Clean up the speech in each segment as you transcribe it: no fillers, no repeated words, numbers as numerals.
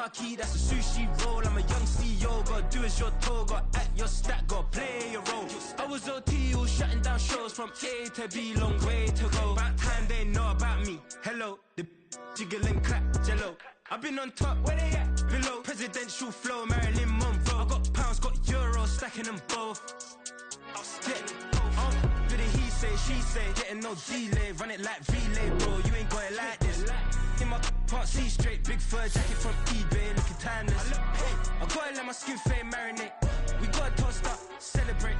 marquee, that's a sushi roll. I'm a young CEO, gotta do as you're told. Gotta act your stat, gotta play your role. I was OT, all shutting down shows from A to B, long way to go. About time they know about me. Hello, the jiggle and clap, jello. I've been on top, where they at? Below, presidential flow, Marilyn Monroe. I got pounds, got euros, stacking them both. Do the he say, she say, getting no delay, run it like relay, bro. You ain't got it like this. In my part C straight, big fur jacket from eBay, looking timeless. Hey, I gotta let my skin fade marinate. We gotta toast up, celebrate.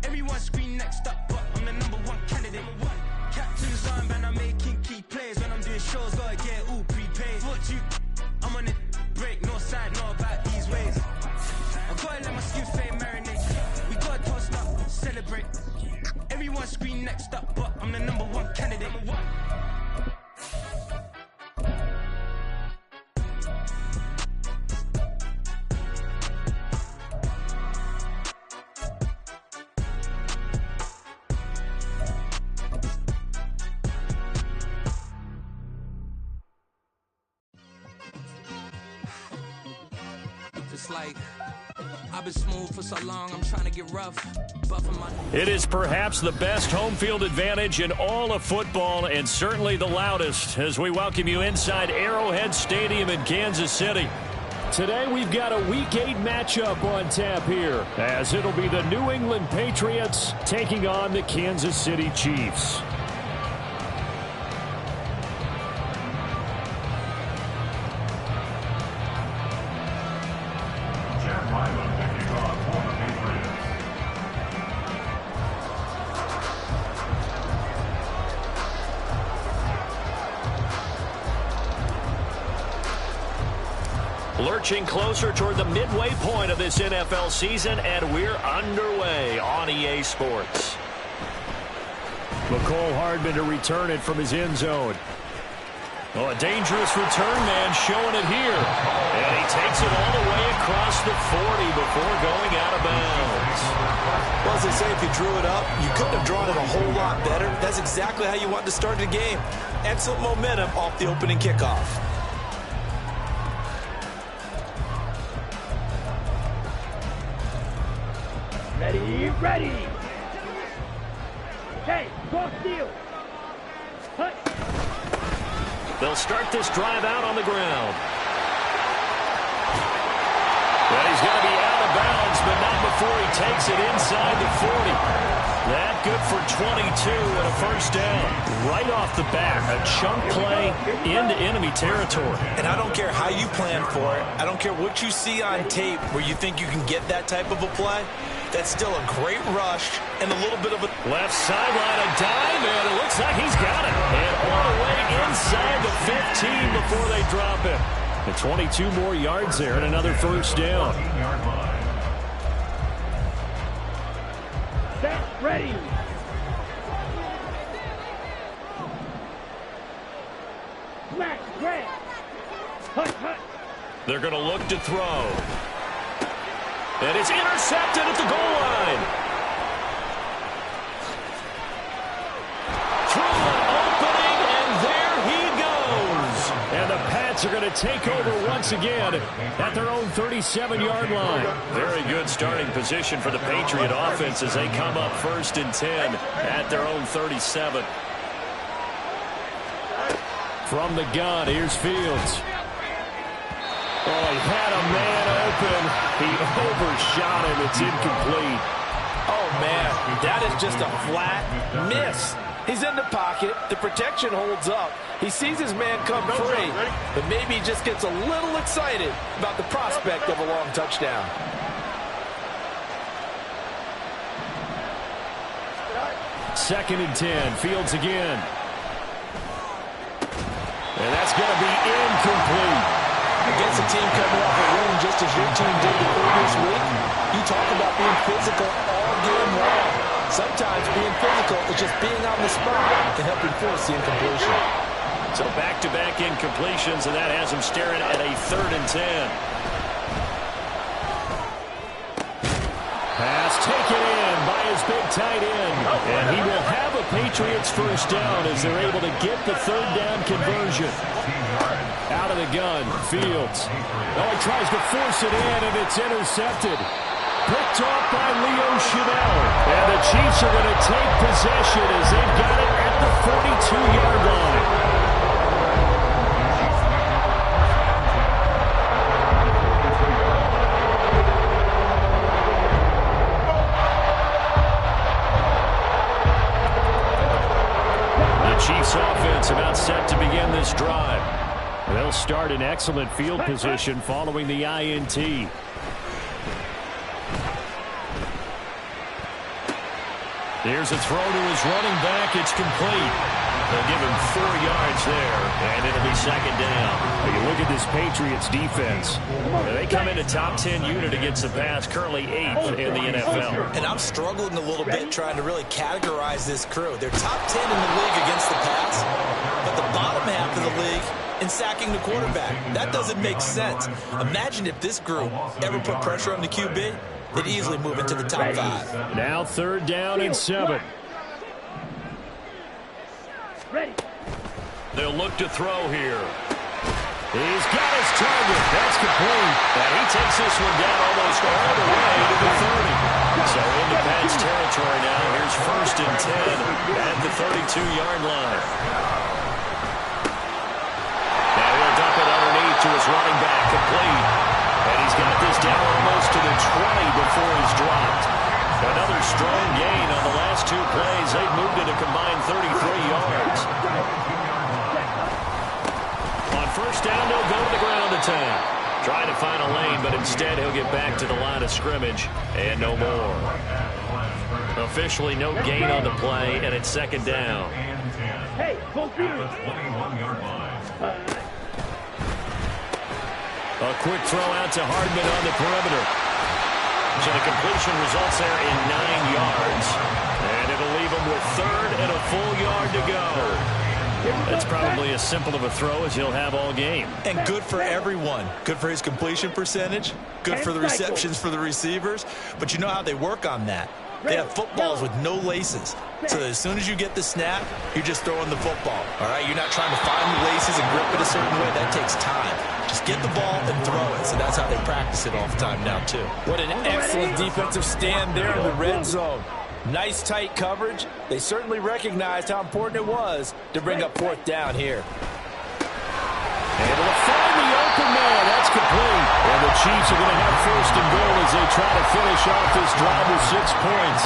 Everyone scream next up, but I'm the #1 candidate. Captain's armband, I'm making key plays. When I'm doing shows, gotta get it all prepaid. What you? I'm on it, break, no side, no about these ways. I gotta let my skin fade marinate. We gotta toast up, celebrate. Everyone scream next up, but I'm the #1 candidate. It's like I've been smooth for so long, I'm trying to get rough. It is perhaps the best home field advantage in all of football, and certainly the loudest, as we welcome you inside Arrowhead Stadium in Kansas City. Today we've got a Week 8 matchup on tap here, as it'll be the New England Patriots taking on the Kansas City Chiefs. Lurching closer toward the midway point of this NFL season, and we're underway on EA Sports. McCole Hardman to return it from his end zone. Oh, a dangerous return man showing it here. And he takes it all the way across the 40 before going out of bounds. Well, as they say, if you drew it up, you couldn't have drawn it a whole lot better. That's exactly how you want to start the game. Excellent momentum off the opening kickoff. Ready. Okay, go steal. Hut. They'll start this drive out on the ground. Well, he's going to be out of bounds, but not before he takes it inside the 40. That good for 22 and a first down. Right off the bat, a chunk play into enemy territory. And I don't care how you plan for it. I don't care what you see on tape where you think you can get that type of a play. That's still a great rush and a little bit of a... Left sideline, a dive, and it looks like he's got it. And all the way inside the 15 before they drop it. And 22 more yards there and another first down. Set, ready. Smack, grab. Hut. They're going to look to throw. And it's intercepted at the goal line. Through an opening, and there he goes. And the Pats are going to take over once again at their own 37-yard line. Very good starting position for the Patriot offense as they come up 1st and 10 at their own 37. From the gun, here's Fields. Oh, he had a man open. He overshot him. It's incomplete. Oh, man, that is just a flat miss. He's in the pocket. The protection holds up. He sees his man come free, but maybe he just gets a little excited about the prospect of a long touchdown. Second and 10. Fields again. And that's going to be incomplete. Against a team coming off a win just as your team did the previous week, you talk about being physical all game long. Sometimes being physical is just being on the spot and helping force the incompletion. So back-to-back incompletions, and that has him staring at a 3rd and 10. Pass taken in by his big tight end. And he will have a Patriots first down as they're able to get the 3rd down conversion. Out of the gun, Fields. Oh, he tries to force it in, and it's intercepted. Picked off by Leo Chanel. And the Chiefs are going to take possession as they've got it at the 42-yard line. Chiefs offense about set to begin this drive. They'll start in excellent field position following the INT. Here's a throw to his running back. It's complete. They'll give him 4 yards there, and it'll be second down. When you look at this Patriots defense, they come into top 10 unit against the pass, currently 8th in the NFL. And I'm struggling a little bit trying to really categorize this crew. They're top 10 in the league against the pass, but the bottom half of the league in sacking the quarterback. That doesn't make sense. Imagine if this group ever put pressure on the QB, they'd easily move into the top 5. Now 3rd down and 7. They'll look to throw here. He's got his target. That's complete. And he takes this one down almost all the way to the 30. So into Pats territory now. Here's 1st and 10 at the 32-yard line. Now he'll dump it underneath to his running back, complete. And he's got this down almost to the 20 before he's dropped. Another strong gain on the last 2 plays. They've moved it a combined 33 yards. On 1st down, they'll go to the ground attack. Trying to find a lane, but instead he'll get back to the line of scrimmage and no more. Officially no gain on the play, and it's 2nd down. Hey, go A quick throw out to Hardman on the perimeter. So the completion results there in 9 yards. And it'll leave him with 3rd and a full yard to go. That's probably as simple of a throw as he'll have all game. And good for everyone. Good for his completion percentage. Good for the receptions for the receivers. But you know how they work on that. They have footballs with no laces. So as soon as you get the snap, you're just throwing the football. All right? You're not trying to find the laces and grip it a certain way. That takes time. Just get the ball and throw it. So that's how they practice it all the time now, too. What an excellent defensive stand there in the red zone. Nice tight coverage. They certainly recognized how important it was to bring up 4th down here. Able to find the open man. That's complete. And the Chiefs are going to have 1st and goal as they try to finish off this drive with 6 points.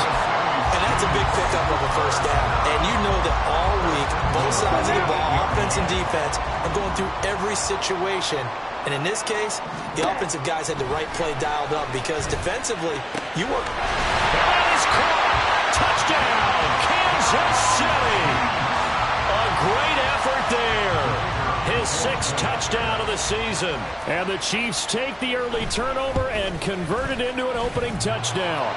And that's a big pickup of a 1st down. And you know that all week, both sides of the ball, offense and defense, are going through every situation. And in this case, the offensive guys had the right play dialed up because defensively, you were... That is caught. Touchdown, Kansas City. A great effort there. His 6th touchdown of the season. And the Chiefs take the early turnover and convert it into an opening touchdown.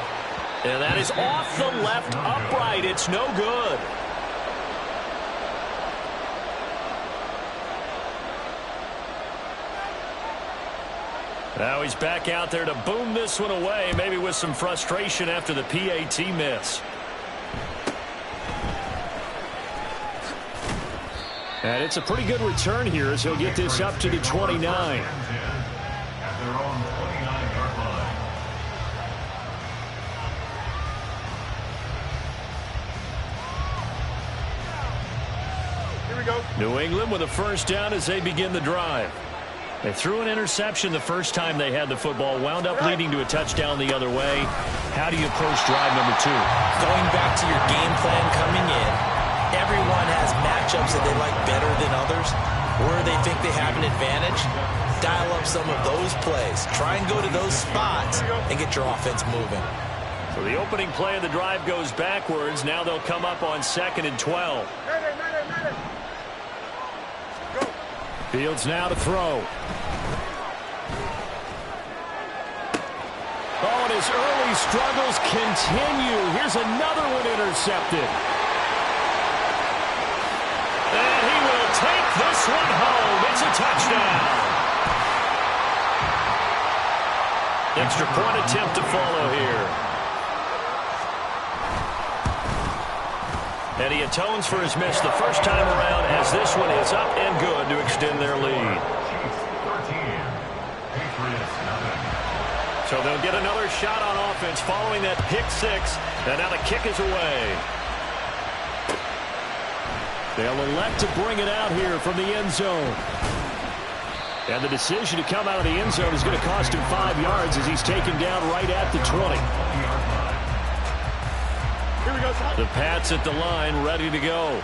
And that is off the left upright. It's no good. Now he's back out there to boom this one away, maybe with some frustration after the PAT miss. And it's a pretty good return here as he'll get this up to the 29. Here we go. New England with a 1st down as they begin the drive. They threw an interception the first time they had the football, wound up leading to a touchdown the other way. How do you approach drive number 2? Going back to your game plan coming in, everyone has matchups that they like better than others. Where they think they have an advantage, dial up some of those plays. Try and go to those spots and get your offense moving. So the opening play of the drive goes backwards. Now they'll come up on 2nd and 12. Fields now to throw. Oh, and his early struggles continue. Here's another one intercepted. And he will take this one home. It's a touchdown. Extra point attempt to follow here. And he atones for his miss the first time around as this one is up and good to extend their lead. So they'll get another shot on offense following that pick six. And now the kick is away. They'll elect to bring it out here from the end zone. And the decision to come out of the end zone is going to cost him 5 yards as he's taken down right at the 20. Here we go, Ty. The Pats at the line, ready to go.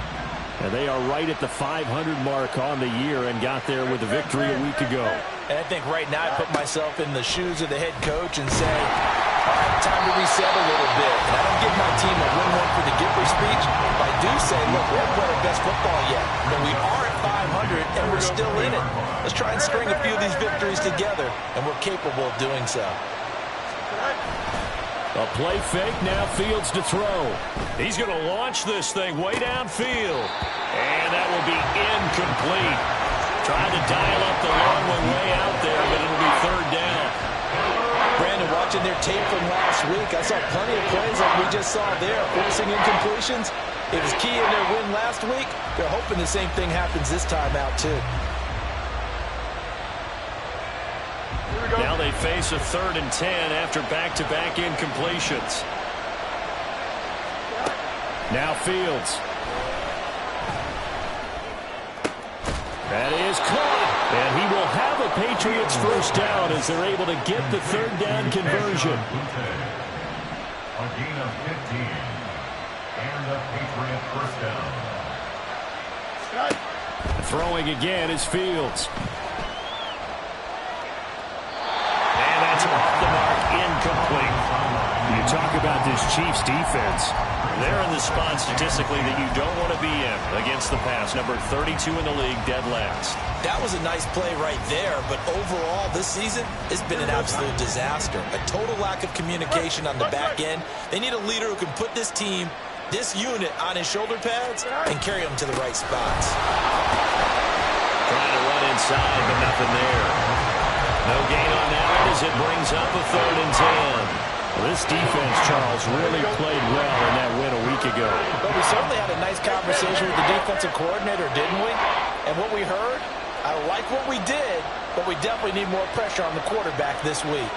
And they are right at the 500 mark on the year and got there with a victory a week ago. And I think right now I put myself in the shoes of the head coach and say, all right, time to reset a little bit. And I don't give my team a win one for the Gipper speech, but I do say, look, we haven't played our best football yet. But we are at 500, and we're still in it. Let's try and string a few of these victories together, and we're capable of doing so. A play fake, now Fields to throw. He's going to launch this thing way downfield. And that will be incomplete. Trying to dial up the long one way out there, but it'll be third down. Brandon, watching their tape from last week, I saw plenty of plays like we just saw there, forcing incompletions. It was key in their win last week. They're hoping the same thing happens this time out, too. Now they face a 3rd and 10 after back-to-back incompletions. Now Fields. That is caught. And he will have a Patriots first down as they're able to get the 3rd down conversion. A gain of 15. And a Patriot first down. Throwing again is Fields. And that's off the mark, incomplete. You talk about this Chiefs defense. They're in the spot statistically that you don't want to be in against the pass. Number 32 in the league, dead last. That was a nice play right there, but overall this season it's been an absolute disaster. A total lack of communication on the back end. They need a leader who can put this team, this unit on his shoulder pads and carry them to the right spots. Trying to run inside, but nothing there. No gain on that as it brings up a 3rd and 10. This defense, Charles, really played well in that win a week ago. But we certainly had a nice conversation with the defensive coordinator, didn't we? And what we heard, I like what we did, but we definitely need more pressure on the quarterback this week.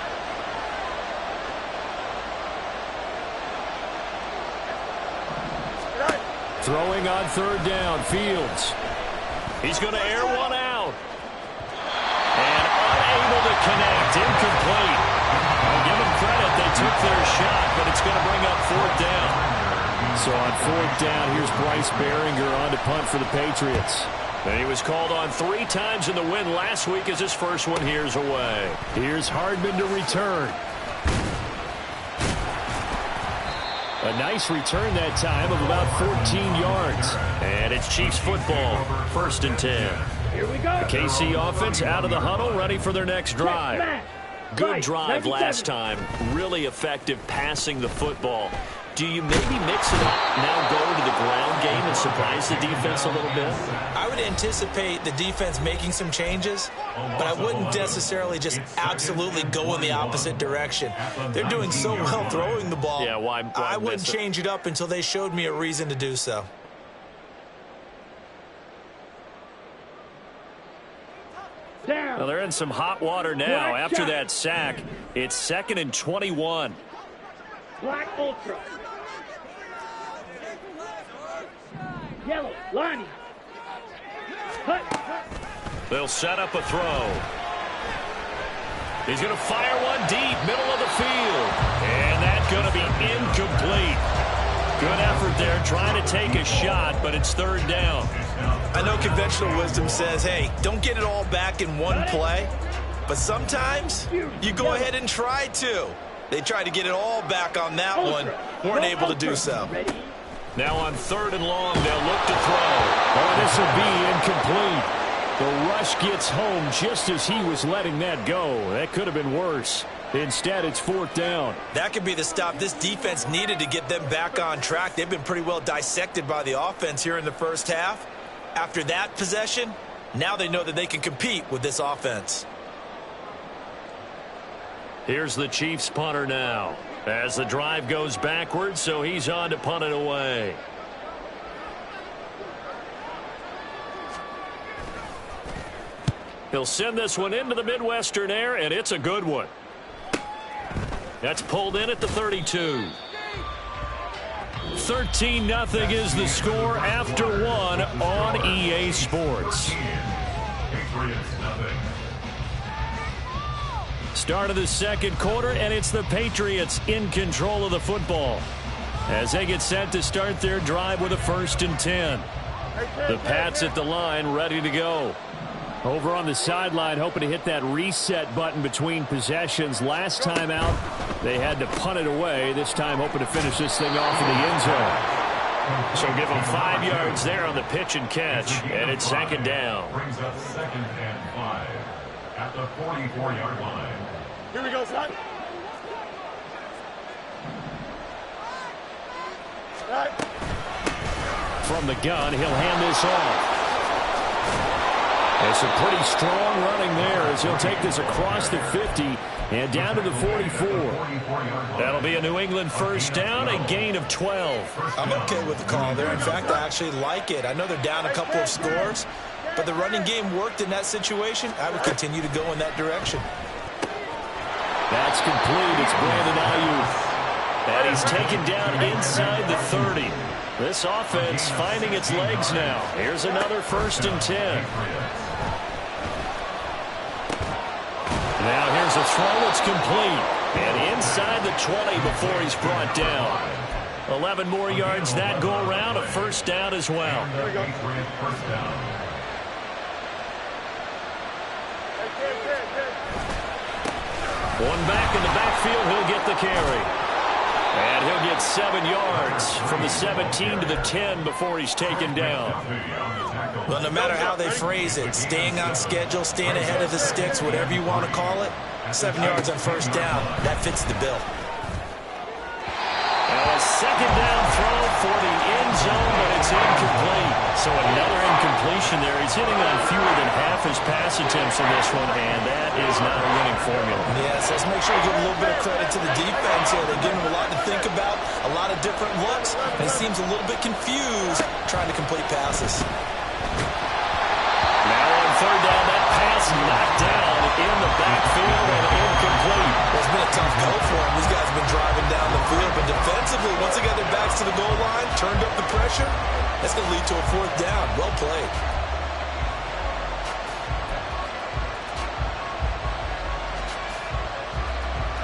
Throwing on 3rd down, Fields. He's going to air one out. And unable to connect, incomplete. I'll give them credit, they took their shot, but it's going to bring up 4th down. So on 4th down, here's Bryce Behringer on to punt for the Patriots. And he was called on 3 times in the win last week as his first one here's away. Here's Hardman to return. A nice return that time of about 14 yards. And it's Chiefs football, 1st and 10. Here we go. The KC offense out of the huddle, ready for their next drive. Good drive last time. Really effective passing the football. Do you maybe mix it up, now go to the ground game and surprise the defense a little bit? I would anticipate the defense making some changes, but I wouldn't necessarily just absolutely go in the opposite direction. They're doing so well throwing the ball. Yeah, why I wouldn't miss it? change it up until they showed me a reason to do so. Well, they're in some hot water now. After that sack, it's 2nd and 21. Black Ultra. Yellow, Lonnie. Hut. They'll set up a throw. He's going to fire one deep, middle of the field. And that's going to be incomplete. Good effort there, trying to take a shot, but it's 3rd down. I know conventional wisdom says, hey, don't get it all back in one play. But sometimes you go ahead and try to. They tried to get it all back on that one. Weren't able to do so. Now on 3rd and long, they'll look to throw. Oh, this will be incomplete. The rush gets home just as he was letting that go. That could have been worse. Instead, it's 4th down. That could be the stop this defense needed to get them back on track. They've been pretty well dissected by the offense here in the first half. After that possession, now they know that they can compete with this offense. Here's the Chiefs punter now. As the drive goes backwards, so he's on to punt it away. He'll send this one into the Midwestern air, and it's a good one. That's pulled in at the 32. 13-0 is the score after one on EA Sports. Start of the second quarter, and it's the Patriots in control of the football as they get set to start their drive with a 1st and 10. The Pats at the line, ready to go. Over on the sideline, hoping to hit that reset button between possessions. Last time out, they had to punt it away. This time, hoping to finish this thing off in the end zone. So give them 5 yards there on the pitch and catch, and it's 2nd down. Brings up 2nd and 5 at the 44-yard line. Here we go, son. All right. From the gun, he'll hand this off. It's a pretty strong running there as he'll take this across the 50 and down to the 44. That'll be a New England 1st down, a gain of 12. I'm okay with the call there. In fact, I actually like it. I know they're down a couple of scores, but the running game worked in that situation. I would continue to go in that direction. That's complete. It's Brandon Ayuk. And he's taken down inside the 30. This offense finding its legs now. Here's another 1st and 10. Now here's a throw that's complete. And inside the 20 before he's brought down. 11 more yards that go around. A 1st down as well. One back in the backfield. He'll get the carry. And he'll get 7 yards from the 17 to the 10 before he's taken down. Well, no matter how they phrase it, staying on schedule, staying ahead of the sticks, whatever you want to call it, 7 yards on 1st down, that fits the bill. And a 2nd down throw for the end zone, but it's incomplete. So another incompletion there. He's hitting on fewer than half his pass attempts in this one, and that is not a winning formula. Yes, let's make sure we give a little bit of credit to the defense here. They give him a lot to think about, a lot of different looks, and he seems a little bit confused trying to complete passes. Now on 3rd down, that pass knocked down in the backfield and incomplete. Well, it's been a tough go for him. These guys have been driving down the field, but defensively, once they got their backs to the goal line, turned up the pressure, that's going to lead to a 4th down. Well played.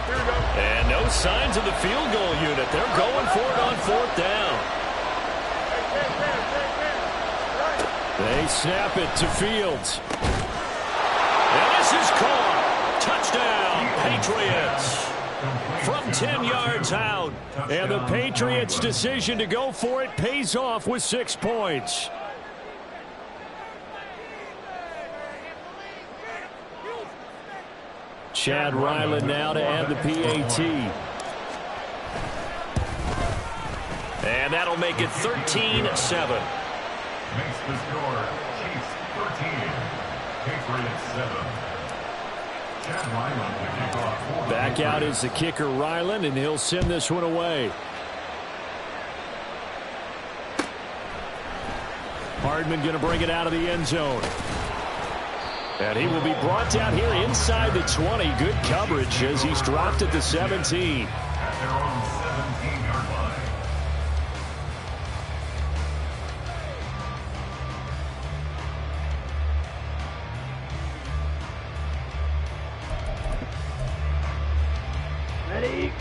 Here we go. And no signs of the field goal unit. They're going for it on 4th down. They snap it to Fields. And this is caught. Touchdown, Patriots. From 10 yards out. And the Patriots' decision to go for it pays off with 6 points. Chad Ryland now to add the PAT. And that'll make it 13-7. Makes the score Chiefs 13, Patriots 7. Chad Ryland to kick off. Back out is the kicker Ryland, and he'll send this one away. Hardman going to bring it out of the end zone. And he will be brought down here inside the 20. Good coverage as he's dropped at the 17. At their own 17-yard line.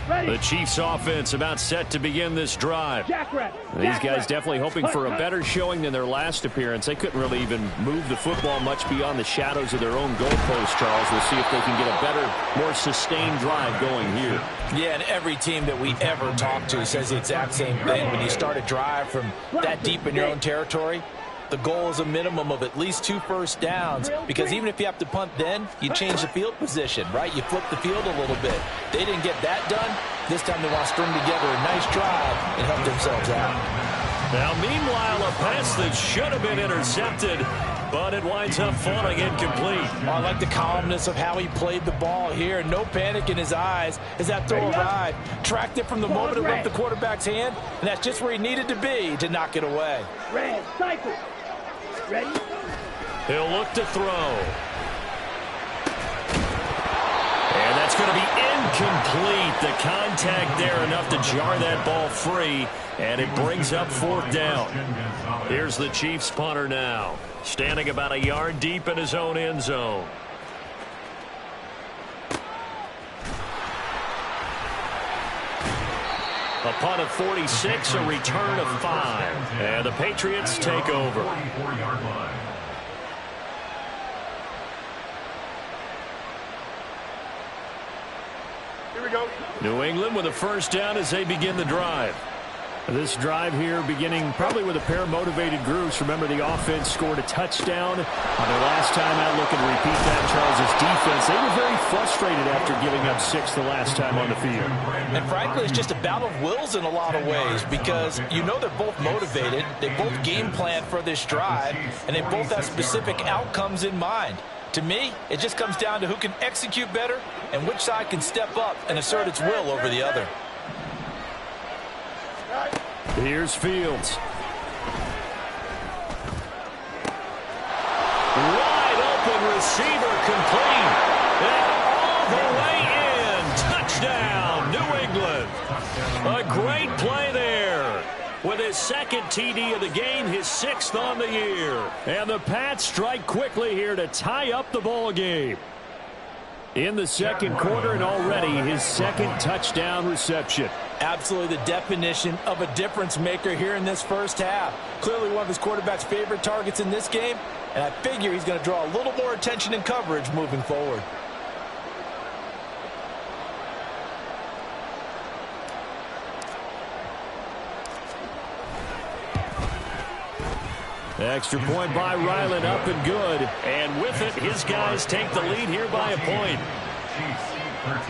Ready. The Chiefs offense about set to begin this drive. These guys definitely hoping for a better showing than their last appearance. They couldn't really even move the football much beyond the shadows of their own goalpost, Charles. We'll see if they can get a better, more sustained drive going here. Yeah, and every team that we ever talk to says the exact same thing. When you start a drive from that deep in your own territory, the goal is a minimum of at least 2 first downs, because even if you have to punt then, you change the field position, right? You flip the field a little bit. They didn't get that done. This time they want to string together a nice drive and help themselves out. Now, meanwhile, a pass that should have been intercepted, but it winds up falling incomplete. I like the calmness of how he played the ball here. No panic in his eyes as that throw arrived. Tracked it from the moment it left the quarterback's hand, and that's just where he needed to be to knock it away. Red, cycle. Ready? He'll look to throw. And That's going to be incomplete. The contact there enough to jar that ball free, and it brings up 4th down. Here's the Chiefs punter now, standing about a yard deep in his own end zone. A punt of 46, a return of 5. And the Patriots take over. Here we go. New England with a 1st down as they begin the drive. This drive here beginning probably with a pair of motivated groups. Remember, the offense scored a touchdown on their last time out. Looking to repeat that. Charles' defense, they were very frustrated after giving up 6 the last time on the field. And frankly, it's just a battle of wills in a lot of ways, because you know they're both motivated. They both game plan for this drive, and they both have specific outcomes in mind. To me, it just comes down to who can execute better and which side can step up and assert its will over the other. Here's Fields. Wide open receiver, complete. And all the way in. Touchdown, New England. A great play there. With his 2nd TD of the game, his 6th on the year. And the Pats strike quickly here to tie up the ball game. In the 2nd quarter, and already his 2nd touchdown reception. Absolutely the definition of a difference maker here in this 1st half. Clearly one of his quarterback's favorite targets in this game, and I figure he's going to draw a little more attention and coverage moving forward. Extra point by Ryland, up and good. And with it, his guys take the lead here by a point. Chiefs 13.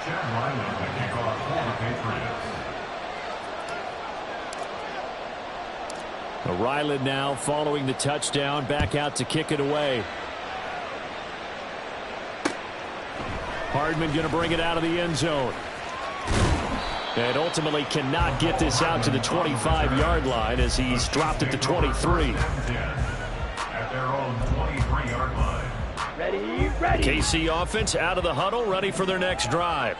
Chad Ryland to kick off for the Patriots. Ryland now following the touchdown, back out to kick it away. Hardman going to bring it out of the end zone. And ultimately cannot get this out to the 25-yard line as he's dropped it to 23. At their own 23-yard line. Ready. KC offense out of the huddle, ready for their next drive.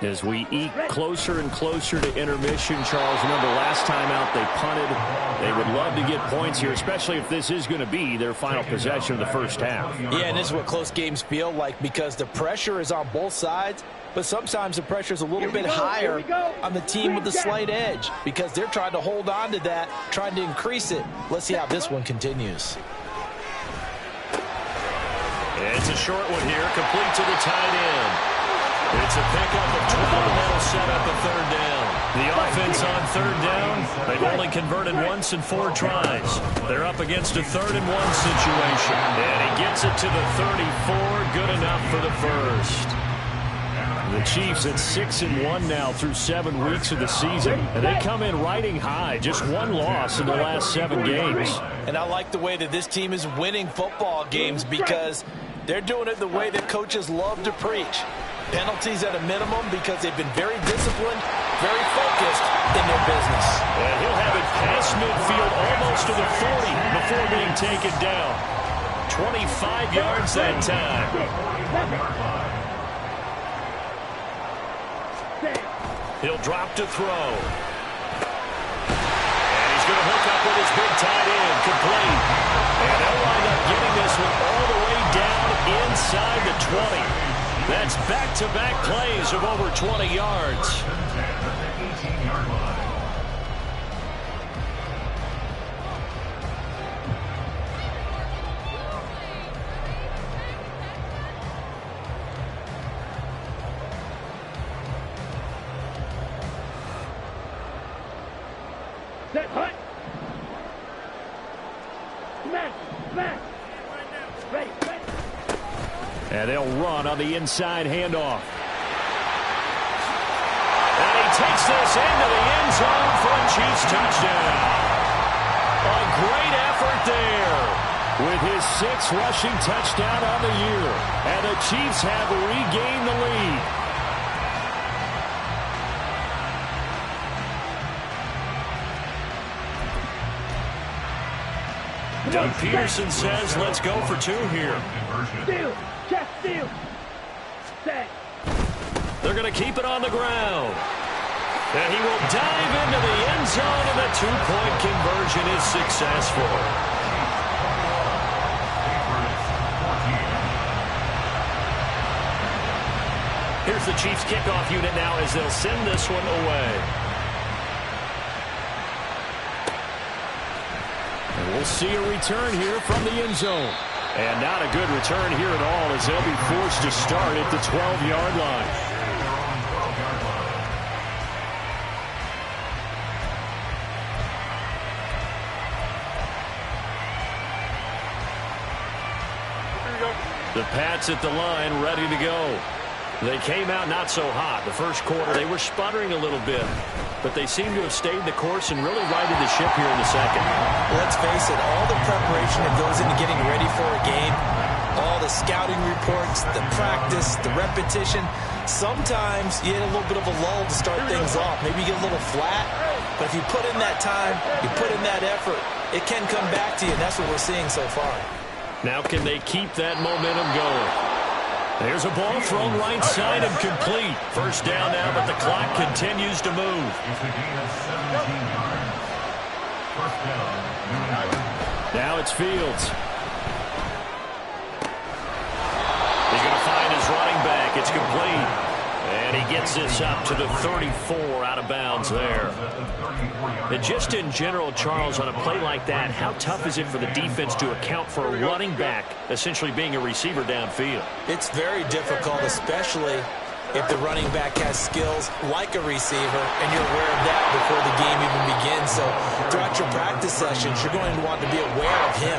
As we eke closer and closer to intermission, Charles, remember last time out they punted. They would love to get points here, especially if this is going to be their final possession of the 1st half. Yeah, and this is what close games feel like, because the pressure is on both sides, but sometimes the pressure is a little bit higher on the team with the slight edge, because they're trying to hold on to that, trying to increase it. Let's see how this one continues. It's a short one here, complete to the tight end. It's a pickup of 12, and that'll set up a 3rd down. The offense on 3rd down, they've only converted once in 4 tries. They're up against a 3rd and 1 situation. And he gets it to the 34, good enough for the 1st. The Chiefs at 6-1 now through 7 weeks of the season. And they come in riding high, just 1 loss in the last 7 games. And I like the way that this team is winning football games, because they're doing it the way that coaches love to preach. Penalties at a minimum, because they've been very disciplined, very focused in their business. And he'll have it past midfield almost to the 40 before being taken down. 25 yards that time. He'll drop to throw. And he's going to hook up with his big tight end, complete. And they'll wind up getting this one all the way down inside the 20. That's back-to-back plays of over 20 yards. Set, hut. Smash. Ready. And they'll run on the inside handoff. And he takes this into the end zone for a Chiefs touchdown. A great effort there with his 6th rushing touchdown on the year. And the Chiefs have regained the lead. Doug Peterson says let's go for 2 here. Steal. Check steal. Set. They're going to keep it on the ground. And he will dive into the end zone, and the 2-point conversion is successful. Here's the Chiefs kickoff unit now as they'll send this one away. And we'll see a return here from the end zone. And not a good return here at all as they'll be forced to start at the 12-yard line. The Pats at the line, ready to go. They came out not so hot. The first quarter, they were sputtering a little bit, but they seem to have stayed the course and really righted the ship here in the second. Let's face it, all the preparation that goes into getting ready for a game, all the scouting reports, the practice, the repetition, sometimes you get a little bit of a lull to start things off. Maybe you get a little flat, but if you put in that time, you put in that effort, it can come back to you, and that's what we're seeing so far. Now can they keep that momentum going? There's a ball thrown right side and complete. First down now, but the clock continues to move. It's a gain of 17 yards. First down. Now it's Fields. He's going to find his running back. It's complete. And he gets this up to the 34 out of bounds there. And just in general, Charles, on a play like that, how tough is it for the defense to account for a running back essentially being a receiver downfield? It's very difficult, especially if the running back has skills like a receiver and you're aware of that before the game even begins. So throughout your practice sessions, you're going to want to be aware of him.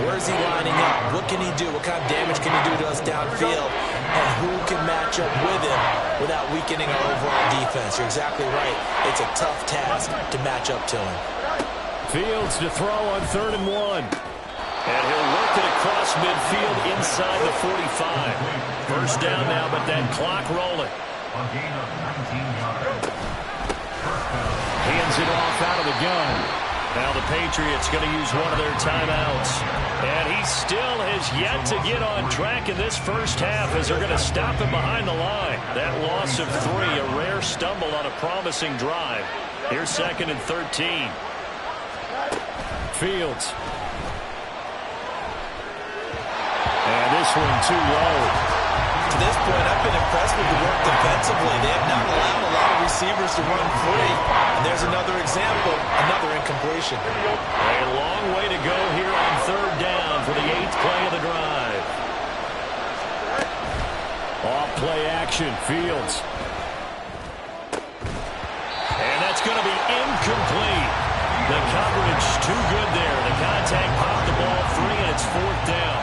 Where is he lining up? What can he do? What kind of damage can he do to us downfield? And who can match up with him without weakening our overall defense? You're exactly right. It's a tough task to match up to him. Fields to throw on 3rd and 1. And he'll work it across midfield inside the 45. First down now, but that clock rolling. A gain of 19 yards. Hands it off out of the gun. Now the Patriots going to use one of their timeouts. And he still has yet to get on track in this first half as they're going to stop him behind the line. That loss of 3, a rare stumble on a promising drive. Here's 2nd and 13. Fields. And this one too low. To this point, I've been impressed with the work defensively. They have not allowed a lot of receivers to run free. And there's another example, another incompletion. A long way to go here on 3rd down for the 8th play of the drive. Off play action, Fields. And that's going to be incomplete. The coverage too good there. The contact popped the ball free, and it's 4th down.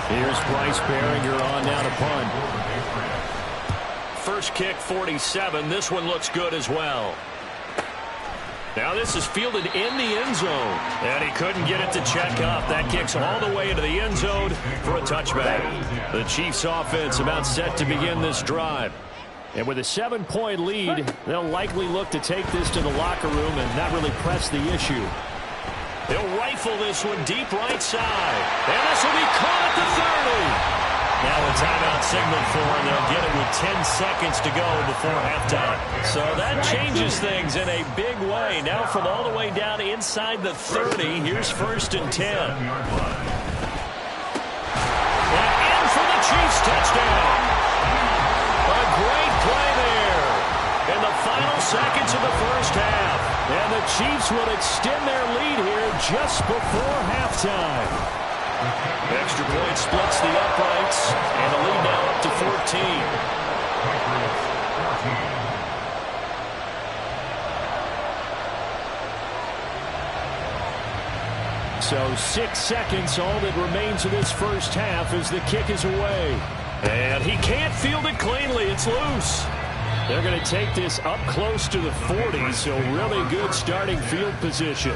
Here's Bryce Behringer on now to punt. First kick, 47. This one looks good as well. Now this is fielded in the end zone. And he couldn't get it to check up. That kicks all the way into the end zone for a touchback. The Chiefs offense about set to begin this drive. And with a 7-point lead, they'll likely look to take this to the locker room and not really press the issue. They'll rifle this one deep right side. And this will be caught at the 30. Now a timeout signal for him. They'll get it with 10 seconds to go before halftime. So that changes things in a big way. Now from all the way down inside the 30, here's 1st and 10. And in for the Chiefs touchdown. A great play there in the final seconds of the first half. And the Chiefs will extend their lead here just before halftime. Extra point splits the uprights, and the lead now up to 14. So 6 seconds, all that remains of this first half as the kick is away. And he can't field it cleanly. It's loose. They're going to take this up close to the 40, so really good starting field position.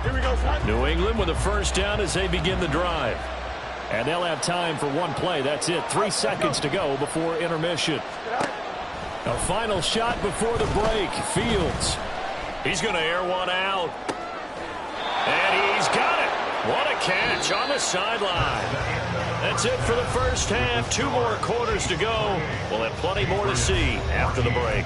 Here we go, son. New England with a first down as they begin the drive. And they'll have time for one play. That's it. 3 seconds to go before intermission. A final shot before the break. Fields. He's going to air one out. And he's got it. What a catch on the sideline. That's it for the first half. 2 more quarters to go. We'll have plenty more to see after the break.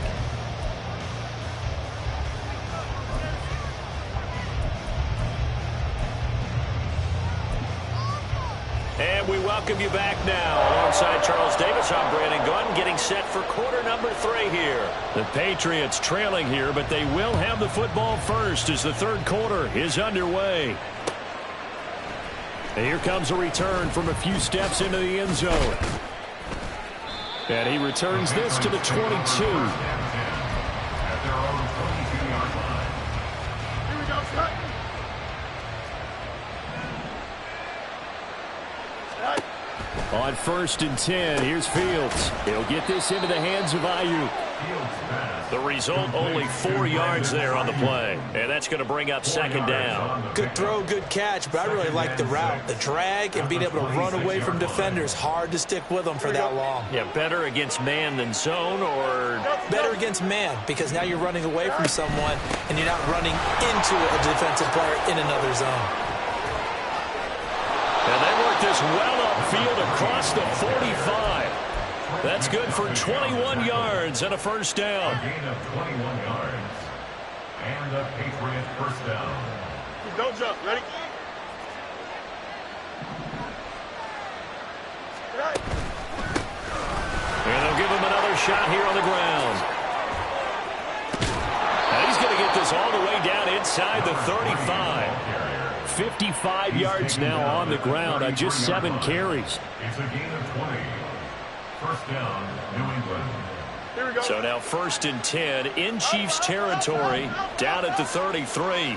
And we welcome you back now. Alongside Charles Davis, I'm Brandon Gunn, getting set for quarter number 3 here. The Patriots trailing here, but they will have the football first as the third quarter is underway. And here comes a return from a few steps into the end zone. And he returns this to the 22. On 1st and 10, here's Fields. He'll get this into the hands of Ayuk. The result, only 4 yards there on the play. And that's going to bring up second down. Good throw, good catch, but I really like the route. The drag and being able to run away from defenders. Hard to stick with them for that long. Yeah, better against man than zone, or? Better against man, because now you're running away from someone and you're not running into a defensive player in another zone. And they work this well upfield across the 45. That's good for 21 yards and a first down. A gain of 21 yards. And a Patriot first down. Don't jump. Ready? And they'll give him another shot here on the ground. And he's going to get this all the way down inside the 35. 55 yards now on the ground on just 7 carries. It's a gain of 20. First down, New England. Here we go. So now 1st and 10 in Chiefs territory, down at the 33.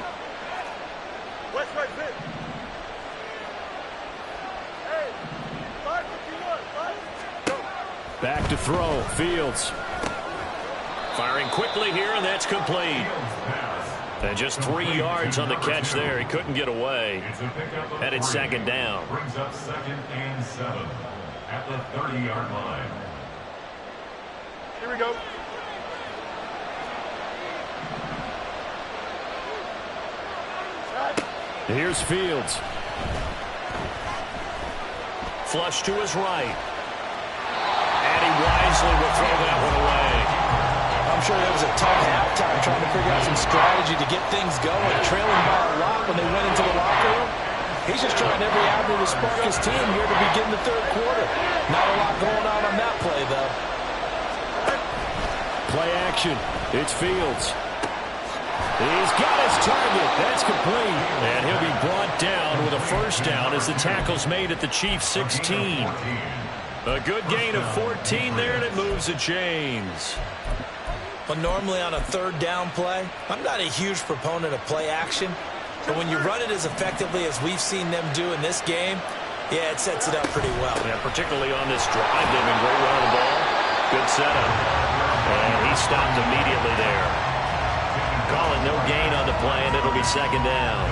West right fit. Hey, 551. 5. Go. Back to throw. Fields. Firing quickly here, and that's complete. And just 3 yards on the catch there. He couldn't get away. And it's second down. Brings up 2nd and 7 at the 30-yard line. Here we go. Here's Fields. Flush to his right. And he wisely will throw that one away. I'm sure that was a tough halftime trying to figure out some strategy to get things going. Trailing by a lot when they went into the locker room. He's just trying every avenue to spark his team here to begin the third quarter. Not a lot going on that play, though. Play action. It's Fields. He's got his target. That's complete. And he'll be brought down with a first down as the tackle's made at the Chiefs' 16. A good gain of 14 there, and it moves the chains. But normally on a third down play, I'm not a huge proponent of play action. But when you run it as effectively as we've seen them do in this game, yeah, it sets it up pretty well. Yeah, particularly on this drive. They've been great running the ball. Good setup. And he stopped immediately there. Call it no gain on the play, and it'll be second down.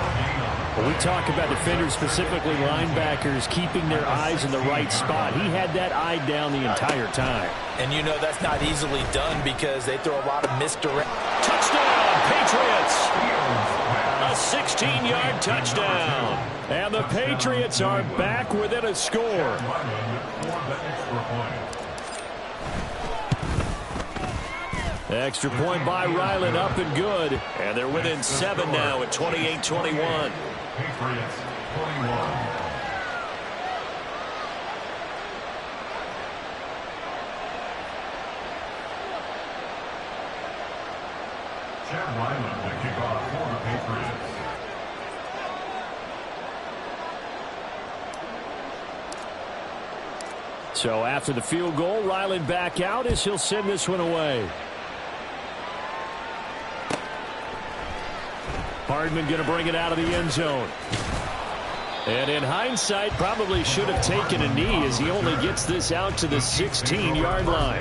When we talk about defenders, specifically linebackers, keeping their eyes in the right spot. He had that eye down the entire time. And you know that's not easily done because they throw a lot of misdirect. Touchdown, Patriots! A 16-yard touchdown. And the Patriots are back within a score. Extra point by Ryland, up and good. And they're within 7 now at 28-21. Patriots 21. Chad Ryland to kick off for the Patriots. So after the field goal, Ryland back out as he'll send this one away. Hardman going to bring it out of the end zone. And in hindsight, probably should have taken a knee as he only gets this out to the 16-yard line.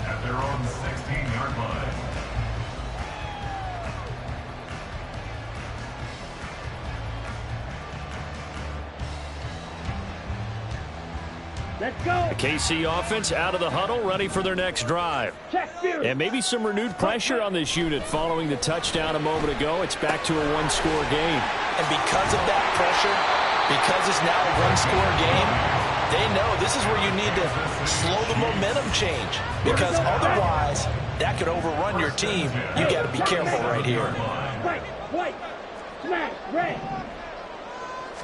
At their own 16-yard line. Let's go. The KC offense out of the huddle, ready for their next drive. And maybe some renewed pressure on this unit following the touchdown a moment ago. It's back to a one-score game. And because of that pressure, because it's now a one-score game, they know this is where you need to slow the momentum change. Because otherwise, that could overrun your team. You got to be careful right here. White, smash, red.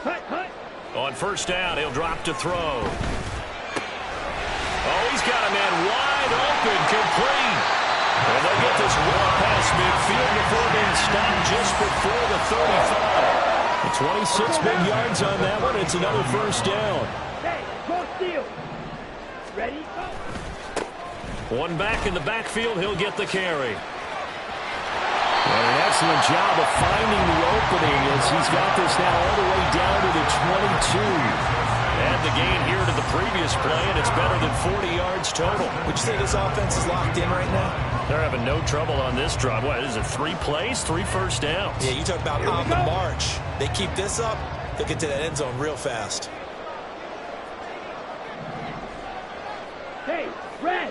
Hut. On first down, he'll drop to throw. Oh, he's got a man wide open, complete. And they'll get this well past midfield before being stopped just before the 35. 26 big yards on that one. It's another first down. Hey, go steal. Ready? One back in the backfield, he'll get the carry. And an excellent job of finding the opening as he's got this now all the way down to the 22. Add the gain here to the previous play, and it's better than 40 yards total. Would you say this offense is locked in right now? They're having no trouble on this drive. What is it, 3 plays, 3 first downs? Yeah, you talk about on the march. They keep this up, they'll get to that end zone real fast. Hey, red.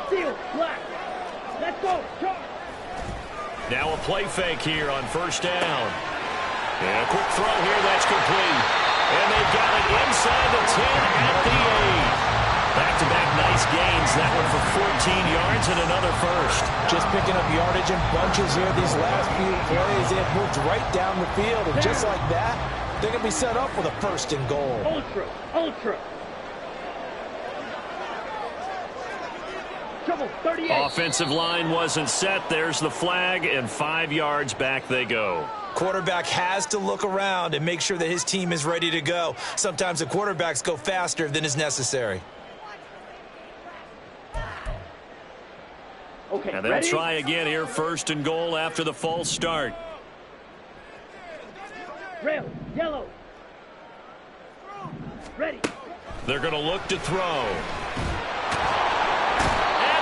Steal, black. Let's go, charge. Now a play fake here on first down. And a quick throw here, that's complete. And they've got it inside the 10 at the 8. Back-to-back nice gains. That one for 14 yards and another first. Just picking up yardage in bunches here these last few plays. They've moved right down the field. And just like that, they're going to be set up with a first and goal. Ultra. Trouble, 38. Offensive line wasn't set. There's the flag, and 5 yards back they go. Quarterback has to look around and make sure that his team is ready to go. Sometimes the quarterbacks go faster than is necessary. Okay, and they'll ready? try again here, first and goal after the false start. Rail, yellow. Ready. They're going to look to throw.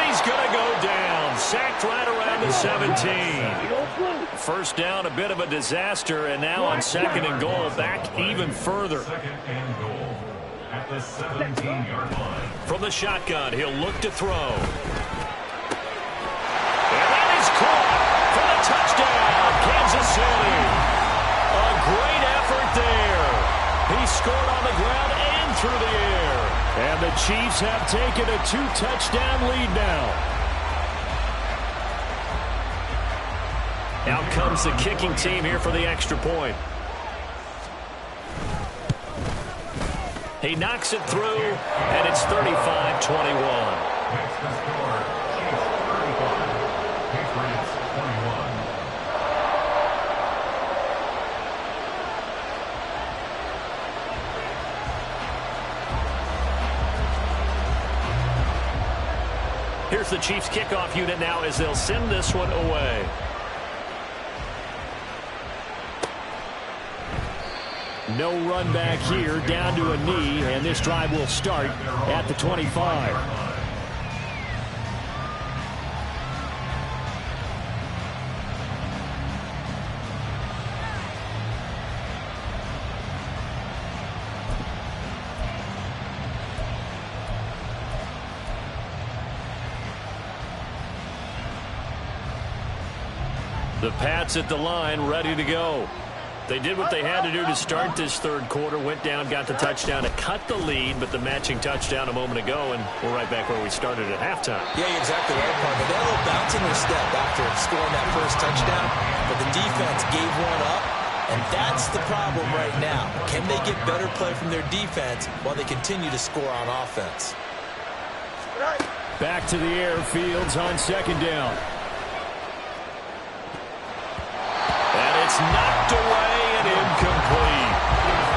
He's going to go down. Sacked right around the 17. First down, a bit of a disaster, and now on second and goal, back even further. Second and goal at the 17-yard line. From the shotgun, he'll look to throw. And that is caught for the touchdown, Kansas City. A great effort there. He scored on the ground and through the air. And the Chiefs have taken a 2-touchdown lead now. Out comes the kicking team here for the extra point. He knocks it through, and it's 35-21. Makes the score, Chiefs 35, Patriots 21. Here's the Chiefs kickoff unit now as they'll send this one away. No run back here, down to a knee, and this drive will start at the 25. The Pats at the line, ready to go. They did what they had to do to start this third quarter, went down, got the touchdown to cut the lead, but the matching touchdown a moment ago, and we're right back where we started at halftime. Yeah, you're exactly right, Parker. They had a little bounce in their step after scoring that first touchdown, but the defense gave one up, and that's the problem right now. Can they get better play from their defense while they continue to score on offense? Back to the air, Fields on second down. And it's knocked away and incomplete.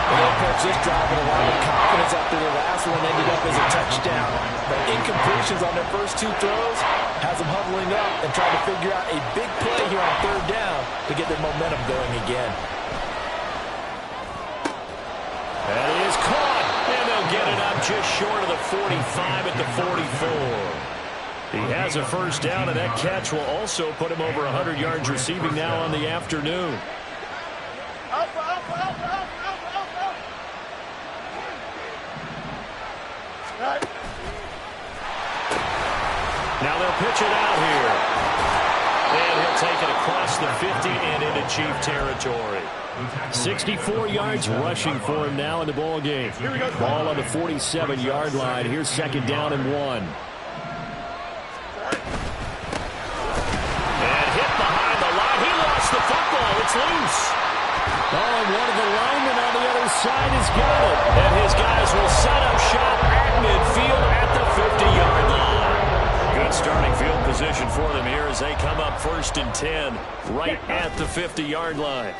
They approach this drive with a lot of confidence after the last one ended up as a touchdown. But incompletions on their first two throws has them huddling up and trying to figure out a big play here on third down to get their momentum going again. That is caught, and they'll get it up just short of the 45 at the 44. He has a first down, and that catch will also put him over 100 yards receiving now on the afternoon. Now they'll pitch it out here. And he'll take it across the 50 and into Chief territory. 64 yards rushing for him now in the ball game. Ball on the 47-yard line. Here's second down and 1. And hit behind the line. He lost the football. It's loose. Oh, and one of the linemen on the other side has got it. And his guys will set up shop at midfield at the 50-yard line. Good starting field position for them here as they come up 1st and 10 right at the 50-yard line.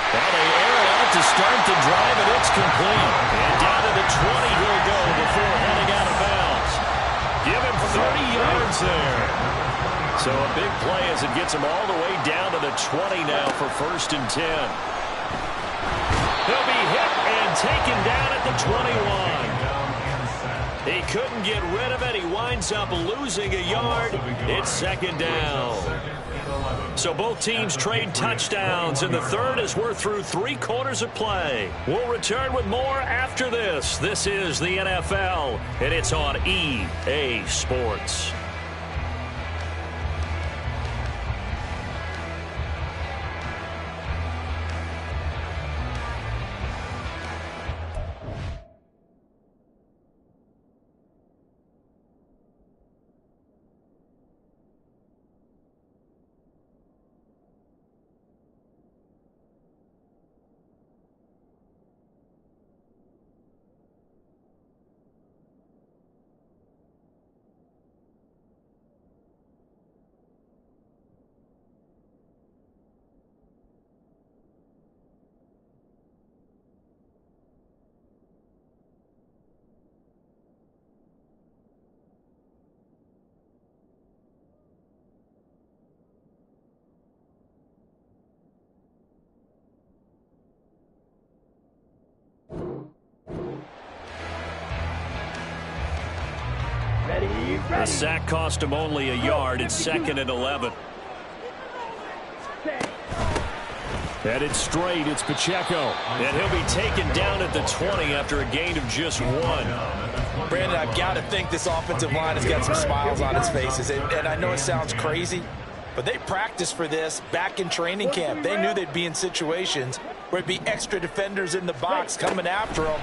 Well, they air it out to start the drive, and it's complete. And down to the 20 he'll go before heading out of bounds. Give him 30 yards there. So a big play as it gets him all the way down to the 20 now for 1st and 10. He'll be hit and taken down at the 21. He couldn't get rid of it. He winds up losing a yard. It's second down. So both teams trade touchdowns in the third as we're through 3 quarters of play. We'll return with more after this. This is the NFL, and it's on EA Sports. The sack cost him only a yard. It's 2nd and 11. Headed straight, it's Pacheco. And he'll be taken down at the 20 after a gain of just 1. Brandon, I've got to think this offensive line has got some smiles on its faces. And I know it sounds crazy, but they practiced for this back in training camp. They knew they'd be in situations where it'd be extra defenders in the box coming after them,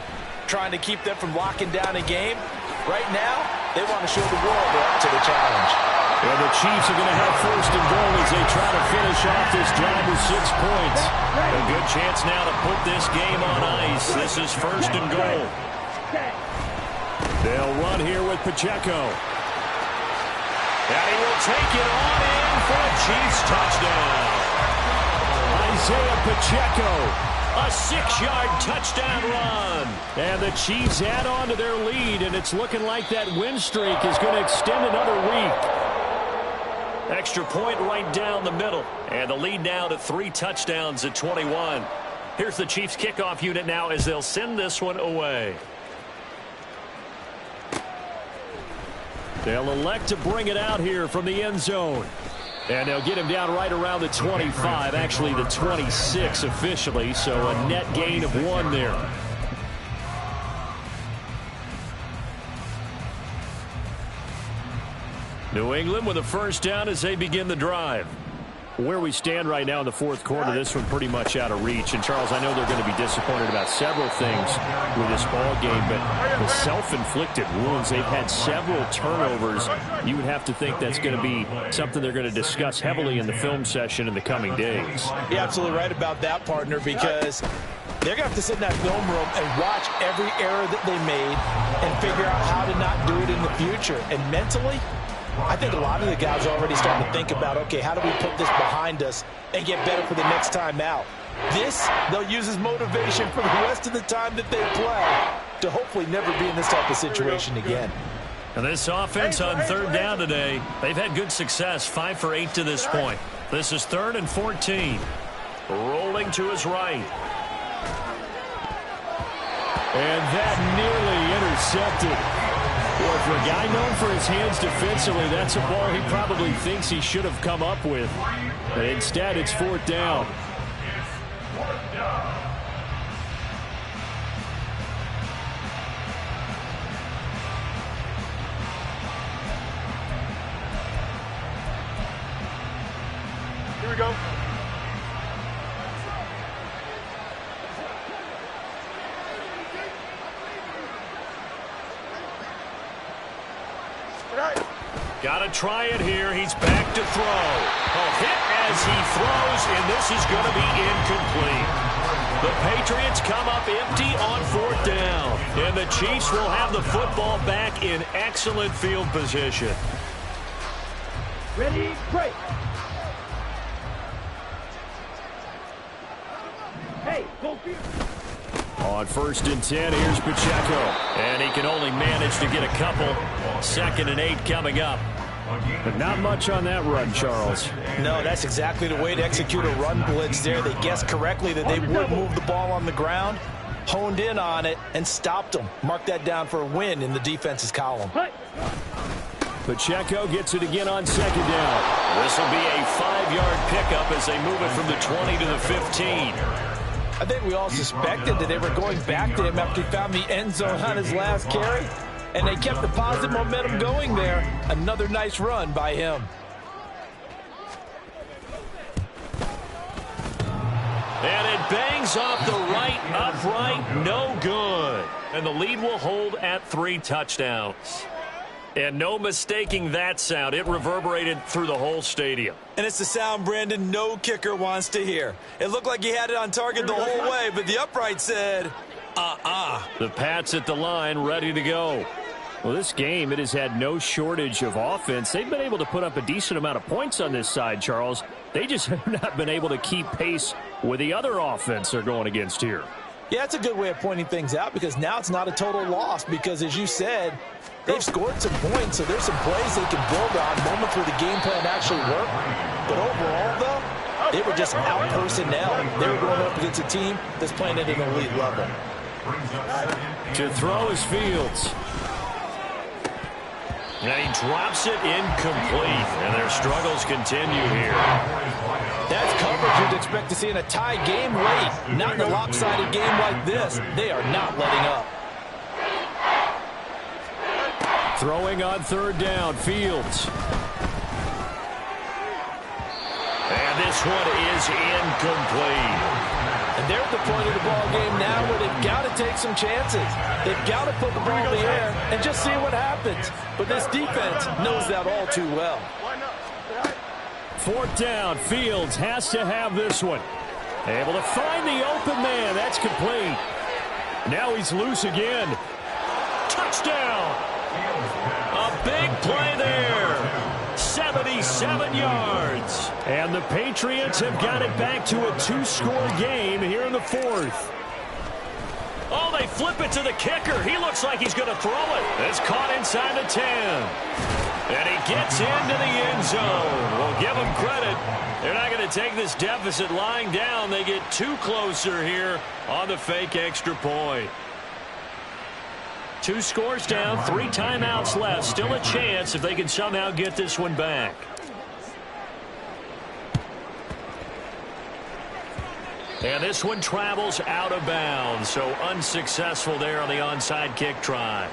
trying to keep them from locking down a game. Right now, they want to show the world they're up to the challenge. And the Chiefs are going to have 1st and goal as they try to finish off this drive with 6 points. A good chance now to put this game on ice. This is 1st and goal. They'll run here with Pacheco. And he will take it on in for a Chiefs touchdown. Isaiah Pacheco. A 6-yard touchdown run. And the Chiefs add on to their lead, and it's looking like that win streak is going to extend another week. Extra point right down the middle. And the lead now to 3 touchdowns at 21. Here's the Chiefs kickoff unit now as they'll send this one away. They'll elect to bring it out here from the end zone. And they'll get him down right around the 25, actually the 26 officially, so a net gain of 1 there. New England with a 1st down as they begin the drive. Where we stand right now in the 4th quarter, this one pretty much out of reach. And, Charles, I know they're going to be disappointed about several things with this ball game, but the self-inflicted wounds, they've had several turnovers. You would have to think that's going to be something they're going to discuss heavily in the film session in the coming days. You're absolutely right about that, partner, because they're going to have to sit in that film room and watch every error that they made and figure out how to not do it in the future. And mentally, I think a lot of the guys are already starting to think about, okay, how do we put this behind us and get better for the next time out? This, they'll use as motivation for the rest of the time that they play to hopefully never be in this type of situation again. And this offense on 3rd down today, they've had good success, 5 for 8 to this point. This is 3rd and 14. Rolling to his right. And that nearly intercepted. Well, for a guy known for his hands defensively, that's a ball he probably thinks he should have come up with. But instead, it's 4th down. we go. Got to try it here. He's back to throw. A hit as he throws, and this is going to be incomplete. The Patriots come up empty on 4th down, and the Chiefs will have the football back in excellent field position. Ready, break. Hey, go field. On 1st and 10, here's Pacheco. And he can only manage to get a couple. 2nd and 8 coming up. But not much on that run, Charles. No, that's exactly the way to execute a run blitz there. They guessed correctly that they would move the ball on the ground, honed in on it, and stopped them. Mark that down for a win in the defense's column. Pacheco gets it again on 2nd down. This will be a 5-yard pickup as they move it from the 20 to the 15. I think we all suspected that they were going back to him after he found the end zone on his last carry. And they kept the positive momentum going there. Another nice run by him. And it bangs off the right upright. No good. And the lead will hold at 3 touchdowns. And no mistaking that sound. It reverberated through the whole stadium. And it's the sound Brandon no kicker wants to hear. It looked like he had it on target the whole way, but the upright said, The Pats at the line ready to go. Well, this game, it has had no shortage of offense. They've been able to put up a decent amount of points on this side, Charles. They just have not been able to keep pace with the other offense they're going against here. Yeah, it's a good way of pointing things out because now it's not a total loss because, as you said, they've scored some points, so there's some plays they can build on, moments where the game plan actually worked. But overall, though, they were just out personnel. They were going up against a team that's playing at an elite level. To throw is Fields. And he drops it incomplete, and their struggles continue here. That's coverage you'd expect to see in a tie game late. Not in a lopsided game like this. They are not letting up. Throwing on 3rd down, Fields. And this one is incomplete. And they're at the point of the ball game now where they've got to take some chances. They've got to put the ball in the air and just see what happens. But this defense knows that all too well. 4th down, Fields has to have this one. Able to find the open man. That's complete. Now he's loose again. Touchdown. A big play there. 77 yards. And the Patriots have got it back to a 2-score game here in the 4th. Oh, they flip it to the kicker. He looks like he's going to throw it. It's caught inside the 10. And he gets into the end zone. We'll give him credit. They're not going to take this deficit lying down. They get 2 closer here on the fake extra point. 2 scores down, 3 timeouts left. Still a chance if they can somehow get this one back. And this one travels out of bounds, so unsuccessful there on the onside kick try.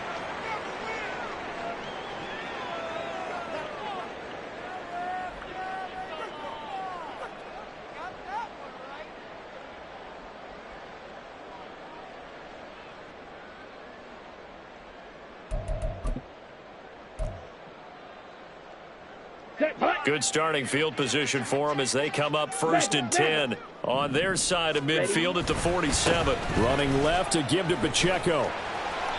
Good starting field position for them as they come up 1st and 10 on their side of midfield at the 47. Running left to give to Pacheco.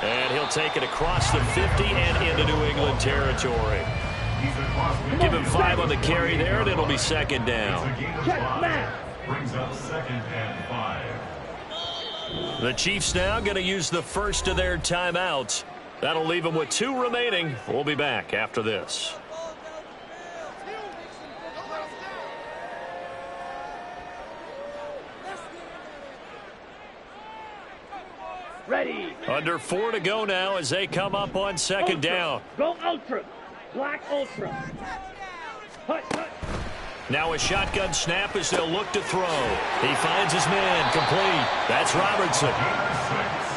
And he'll take it across the 50 and into New England territory. Give him 5 on the carry there, and it'll be 2nd down. Brings up 2nd and 5. The Chiefs now going to use the first of their timeouts. That'll leave them with 2 remaining. We'll be back after this. Ready. Under 4 to go now as they come up on 2nd down. Go ultra. Black ultra. Hut, hut. Now a shotgun snap as they'll look to throw. He finds his man complete. That's Robertson.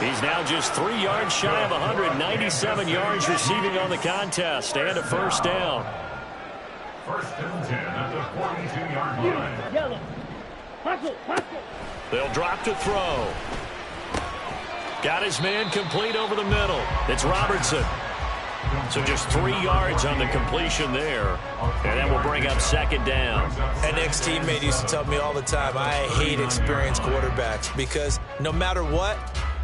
He's now just 3 yards shy of 197 yards receiving on the contest and a 1st down. First and 10 at the 42-yard line. Yellow. Hustle, hustle. They'll drop to throw. Got his man complete over the middle. It's Robertson. So just 3 yards on the completion there. And that will bring up second down. An ex-teammate used to tell me all the time, I hate experienced quarterbacks because no matter what,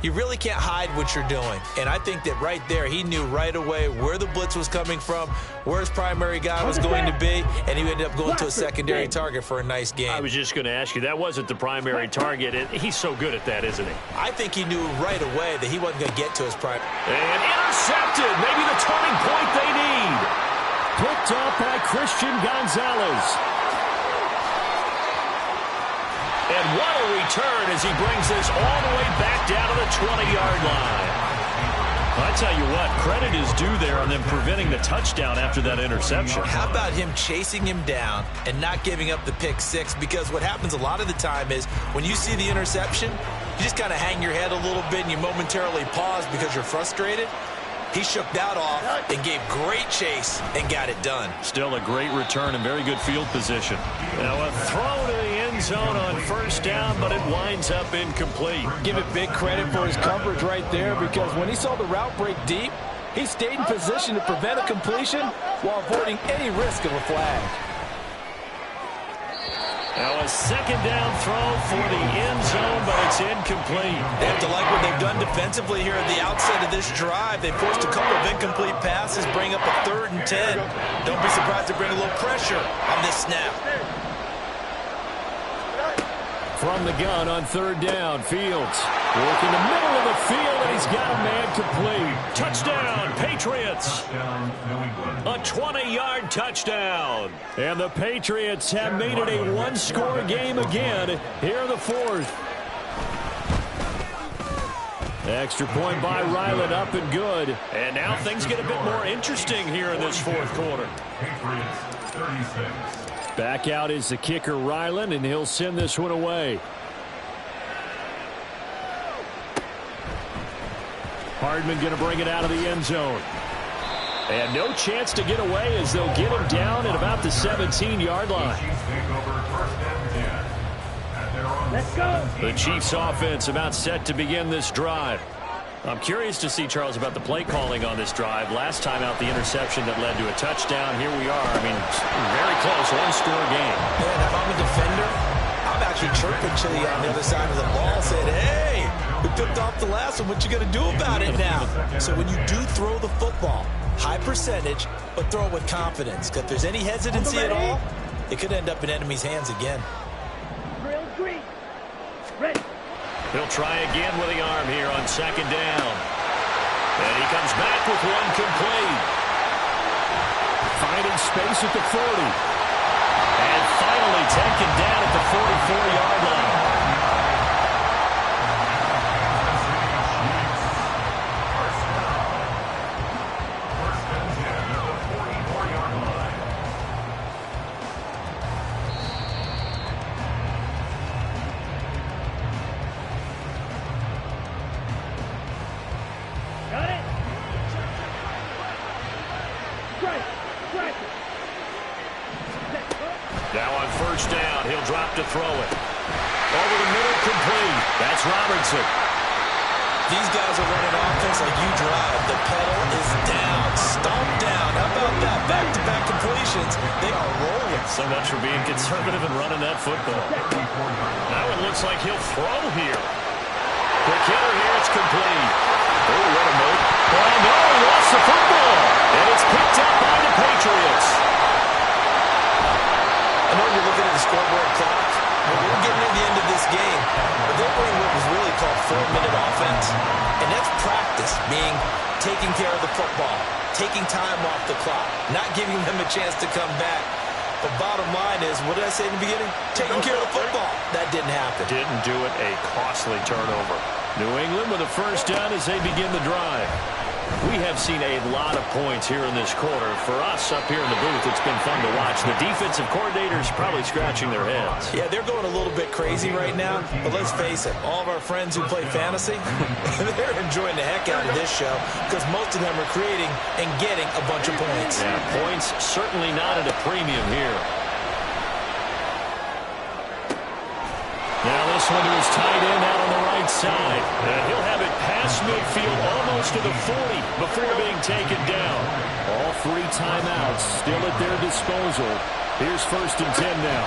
you really can't hide what you're doing. And I think that right there, he knew right away where the blitz was coming from, where his primary guy was going to be, and he ended up going to a secondary target for a nice game. I was just going to ask you, that wasn't the primary target. He's so good at that, isn't he? I think he knew right away that he wasn't going to get to his primary. And intercepted. Maybe the turning point they need. Picked up by Christian Gonzalez. And what a return as he brings this all the way back down to the 20-yard line. I tell you what, credit is due there on them preventing the touchdown after that interception. How about him chasing him down and not giving up the pick six? Because what happens a lot of the time is when you see the interception, you just kind of hang your head a little bit and you momentarily pause because you're frustrated. He shook that off and gave great chase and got it done. Still a great return and very good field position. Now a throw to the end zone on first down, but it winds up incomplete. Give it big credit for his coverage right there because when he saw the route break deep, he stayed in position to prevent a completion while avoiding any risk of a flag. Now a second down throw for the end zone, but it's incomplete. They have to like what they've done defensively here at the outset of this drive. They forced a couple of incomplete passes, bring up a 3rd and 10. Don't be surprised to bring a little pressure on this snap. From the gun on 3rd down, Fields working the middle of the field, and he's got a man complete. Touchdown, Patriots. A 20-yard touchdown. And the Patriots have made it a one-score game again here in the 4th. Extra point by Ryland, up and good. And now things get a bit more interesting here in this 4th quarter. Patriots 36. Back out is the kicker, Ryland, and he'll send this one away. Hardman going to bring it out of the end zone. And no chance to get away as they'll get him down at about the 17-yard line. Let's go. The Chiefs offense about set to begin this drive. I'm curious to see, Charles, about the play calling on this drive. Last time out, the interception that led to a touchdown. Here we are. I mean, very close, one-score game. Man, if I'm a defender, I'm actually chirping Chili on the other side of the ball, saying, hey, we picked off the last one. What you going to do about it now? So when you do throw the football, high percentage, but throw it with confidence. Because if there's any hesitancy at all, it could end up in enemy's hands again. Drill green. Ready. He'll try again with the arm here on 2nd down. And he comes back with one complete. Finding space at the 40. And finally taken down at the 44-yard line. Now on 1st down, he'll drop to throw it. Over the middle, complete. That's Robertson. These guys are running offense like you drive. The pedal is down, stomped down. How about that? Back-to-back completions. They are rolling. So much for being conservative and running that football. Now it looks like he'll throw here. Quick hitter here, it's complete. Oh, what a move. Oh, no, he lost the football. And it's picked up by the Patriots. I know you're looking at the scoreboard clock. We're getting to the end of this game. But they're running what was really called 4-minute offense. And that's practice, being taking care of the football, taking time off the clock, not giving them a chance to come back. But bottom line is, what did I say in the beginning? Taking care of the football. That didn't happen. Didn't do it. A costly turnover. New England with a 1st down as they begin the drive. We have seen a lot of points here in this quarter. For us up here in the booth, it's been fun to watch. The defensive coordinators probably scratching their heads. Yeah, they're going a little bit crazy right now, but let's face it, all of our friends who play fantasy, they're enjoying the heck out of this show because most of them are creating and getting a bunch of points. Yeah, points certainly not at a premium here. Now this one to his tight end out on the right side. And he'll have it past midfield almost to the 40 before being taken down. All 3 timeouts still at their disposal. Here's 1st and 10 now.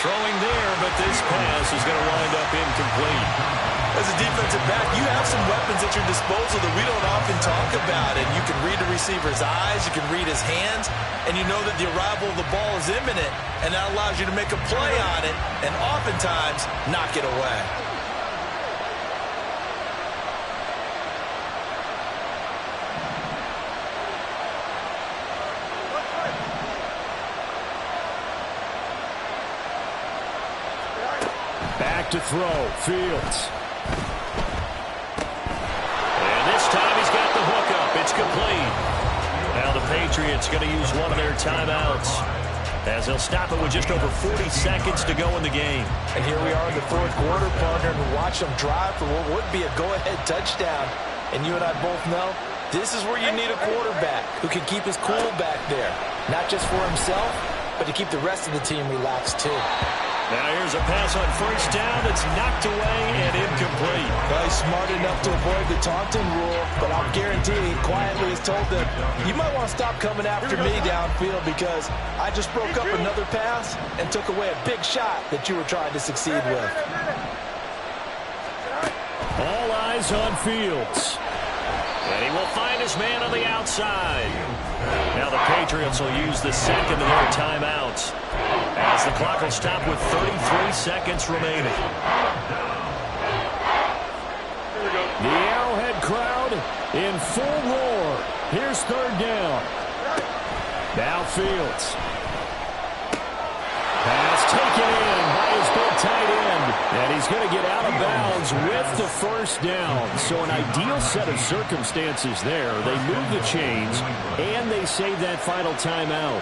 Throwing there, but this pass is going to wind up incomplete. As a defensive back, you have some weapons at your disposal that we don't often talk about. And you can read the receiver's eyes, you can read his hands, and you know that the arrival of the ball is imminent, and that allows you to make a play on it and oftentimes knock it away. Back to throw. Fields. And this time he's got the hook up. It's complete. Now the Patriots going to use one of their timeouts as they'll stop it with just over 40 seconds to go in the game. And here we are in the 4th quarter, partner, and watch them drive for what would be a go-ahead touchdown. And you and I both know this is where you need a quarterback who can keep his cool back there, not just for himself, but to keep the rest of the team relaxed too. Now here's a pass on 1st down that's knocked away and incomplete. Well, he's smart enough to avoid the taunting rule, but I'm guaranteeing he quietly has told them, you might want to stop coming after me downfield because I just broke up another pass and took away a big shot that you were trying to succeed with. All eyes on Fields. And he will find his man on the outside. Now the Patriots will use the 2nd of their timeouts as the clock will stop with 33 seconds remaining. The Arrowhead crowd in full roar. Here's 3rd down. Now Fields. Pass taken in by his big tight end. And he's going to get out of bounds with the 1st down. So an ideal set of circumstances there. They move the chains, and they save that final timeout.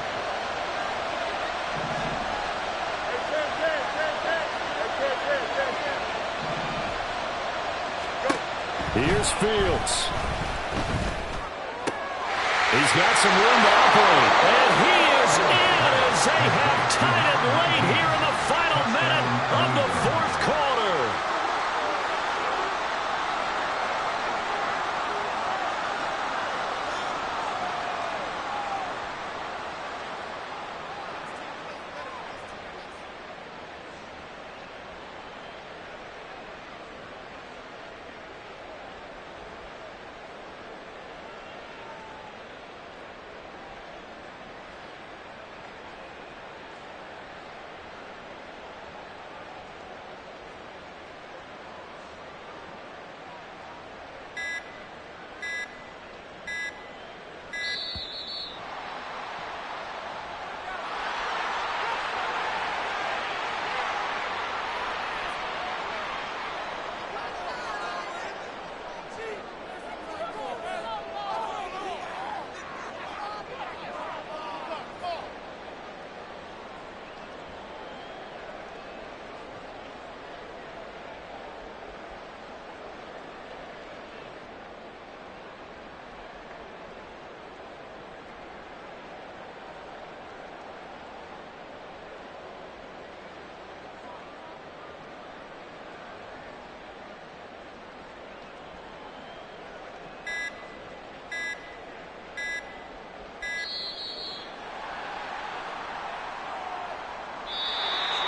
Here's Fields. He's got some room to operate. And he is in as they have tied it late here in the final minute of the 4th quarter.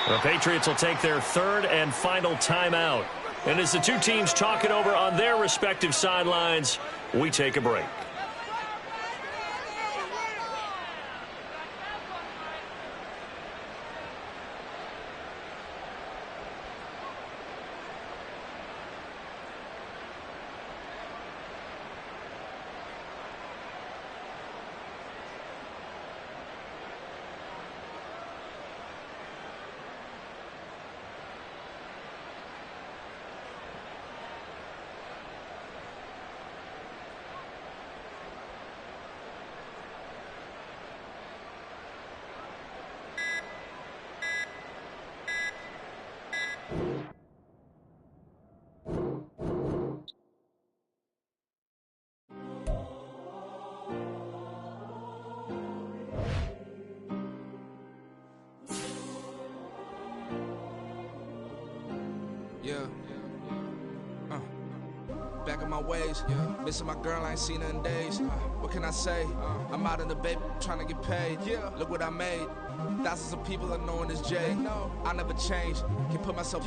The Patriots will take their 3rd and final timeout. And as the two teams talk it over on their respective sidelines, we take a break. on my ways. Missing my girl, I ain't seen her in days. What can I say? I'm out in the baby, trying to get paid. Look what I made. Thousands of people are knowing this Jay. I never change. Can put myself back.